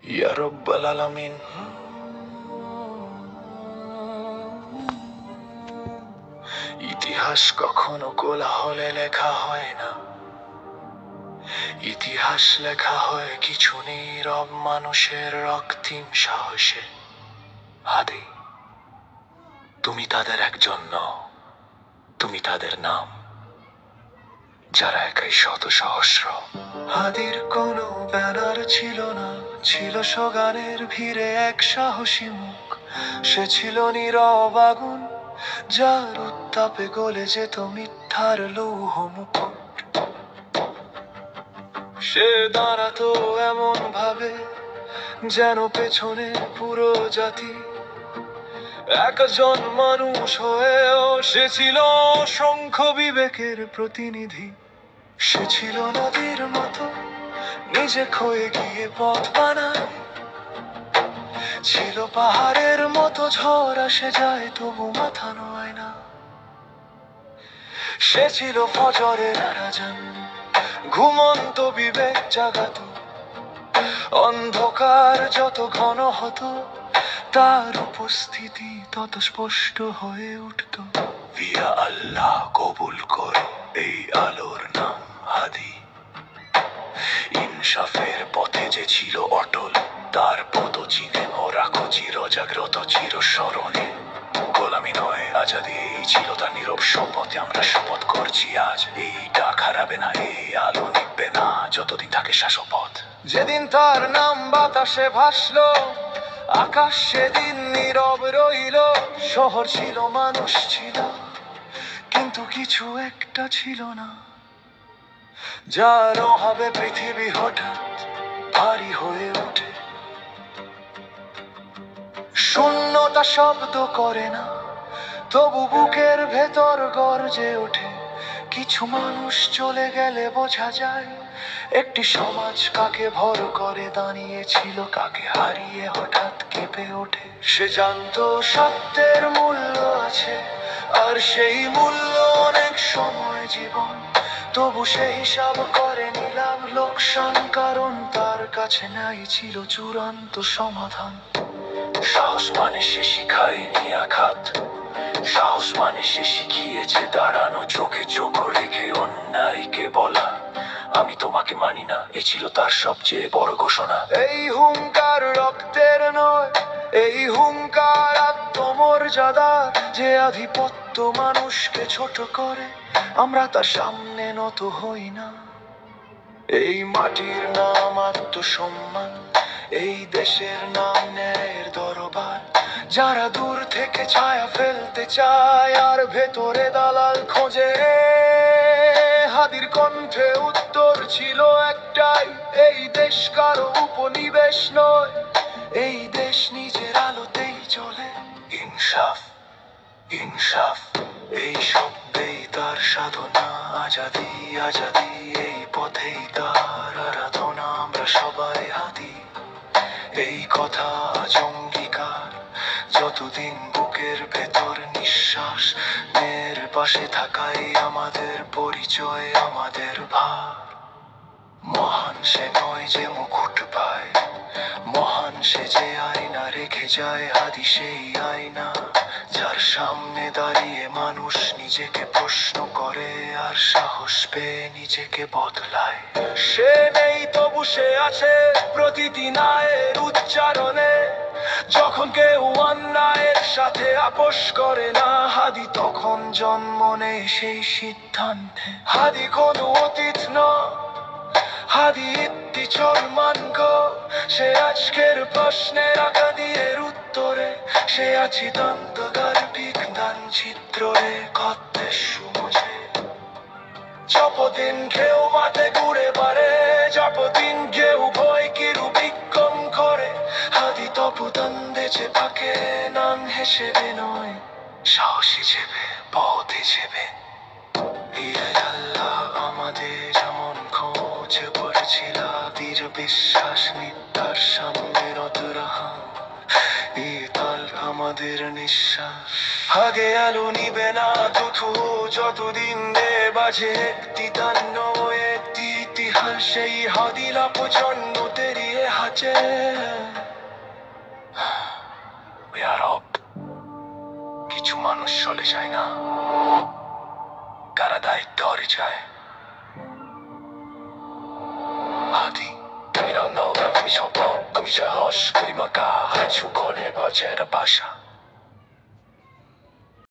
ইয়া রব্বাল আলামিন। ইতিহাস কখনো কোলাহলে লেখা হয় না, ইতিহাস লেখা হয় কিছু নীরব মানুষের রক্তিম সাহসে। হাদি, তুমি তাদের একজন নও, তুমি তাদের নাম, যারা একাই শত সহস্র। হাদির কোনো ব্যানার ছিল না, ছিল সোগানের ভিড়ে এক সাহসী মুখ। সে ছিল নীরব আগুন, যার উত্তাপে গলে যেত মিথ্যার লৌহ মুকুট। সে দাঁড়াতো এমন ভাবে যেন পেছনে পুরো জাতি। একজন মানুষ হয়েও সে ছিল অসংখ্য বিবেকের প্রতিনিধি। সে ছিল নদীর মতো, নিজে ক্ষয়ে গিয়ে পথ বানায়। ছিল পাহাড়ের মতো, ঝড় আসে যায় তবু মাথা নোয় না। সে ছিল ফজরের আজান, ঘুমন্ত বিবেক জাগাতো। অন্ধকার যত ঘন হতো, তার উপস্থিতি তত স্পষ্ট হয়ে উঠত। ইয়া আল্লাহ, কবুল করো এই আলোর নাম হাদি। ইনসাফের পথে যে ছিল অটল, তার পদ চিনে ও রাখো চিরজাগ্রত চিরস্মরণে। গোলামি নয়, আজাদি, এই ছিল তার নীরব শপথ। আমরা শপথ করছি আজ, এই ডাক হারাবে না, এই আলো নিভবে না যতদিন থাকে শাসপথ। যেদিন তার নাম বাতাসে ভাসলো, আকাশ সেদিন নীরব রইল। শহর ছিল, মানুষ ছিল, কিন্তু কিছু একটা ছিল না, যার অভাবে পৃথিবী হঠাৎ ভারী হয়ে ওঠে। শূন্যতা শব্দ করে না, তবু বুকের ভেতর গর্জে ওঠে। কিছু মানুষ চলে গেলে বোঝা যায় একটি সমাজ কাকে ভর করে দাঁড়িয়েছিল, কাকে হারিয়ে হঠাৎ কেঁপে ওঠে। সে জানতো সত্যের মূল্য আছে, আর সেই মূল্য অনেক সময় জীবন। তবু সে হিসাব করে নিলাম লোকসান, কারণ তার কাছে নাই ছিল চূড়ান্ত সমাধান। সাহস মানে সে শিখায়নি আঘাত, সাহস মানে সে শিখিয়েছে দাঁড়ানো, চোখে চোখ রেখে অন্যায়কে বলা আমি তোমাকে মানি না। এ ছিল তার সবচেয়ে বড় ঘোষণা। এই হুঙ্কার রক্তের নয়, এই হুঙ্কার আত্মমর্যাদার, যে আধিপত্য মানুষকে ছোট করে। আমরা তার সামনে নত হই না। এই মাটির নাম আত্মসম্মান, এই দেশের নাম ন্যায়ের দরবার। যারা দূর থেকে ছায়া ফেলতে চায় আর ভেতরে দালাল খোঁজে, হাদির কণ্ঠে উত্তর ছিল একটাই, এই দেশ কারো উপনিবেশ নয়, এই দেশ নিজের আলোতেই চলে। ইনসাফ, ইনসাফ, এই শব্দেই তার সাধনা। আজাদি, আজাদি, এই পথেই তার আরাধনা। আমরা সবাই হাদি, এই কথা আজ অঙ্গীকার। যতদিন বুকের ভেতর নিঃশ্বাস, ন্যায়ের পাশে থাকাই আমাদের পরিচয়, আমাদের ভার। মহান সে নয় যে মুকুট পায়, মহান সে যে আয়না রেখে যায়। হাদি সেই আয়না, যার সামনে দাঁড়িয়ে মানুষ নিজেকে প্রশ্ন করে আর সাহস পেয়ে নিজেকে বদলায়। সে নেই তবু সে আছে প্রতিটি নায়ের উচ্চারণে। যখন কেউ অন্যায়ের সাথে আপোষ করে না, হাদি তখন জন্ম নেয় সেই সিদ্ধান্তে। হাদি কোনো অতীত নয়, হাদি ইতি চলমান গো। সে আজকের প্রশ্নের আকাদিয়ের উত্তরে, সে আছি দন্ত গার্বিক দানচিত্রে কত্তের সুমজে। যতদিন কেউ মাঠে ঘুরে পারে, যতদিন কেউ ভয় কিরু বিক্ষম করে, হাদি তপদান দেছে পাকে নাম হিসেবে নয়, সাহস হিসেবে, পথ হিসেবে। ইয়া আল্লাহ, আমাদের যেমন খোঁজ করেছিল দীর বিশ্বাস, মিথ্যার সামনে নত রাহা। তাল আমাদের নিঃশ্বাস, আগে আলো নিবে না দুধু যতদিন দে বাজে একটি তান্ন, একটি ইতিহাস। সেই হাদিলা প্রচন্ড তেরিয়ে হাঁচে কিছু মানুষ চলে যায় না, কারা দায়িত্ব হারিয়ে যায়। হাদি তুমি জানো আমি সব আমি সাহস করি মাকা হাজু করে বাজের বাসা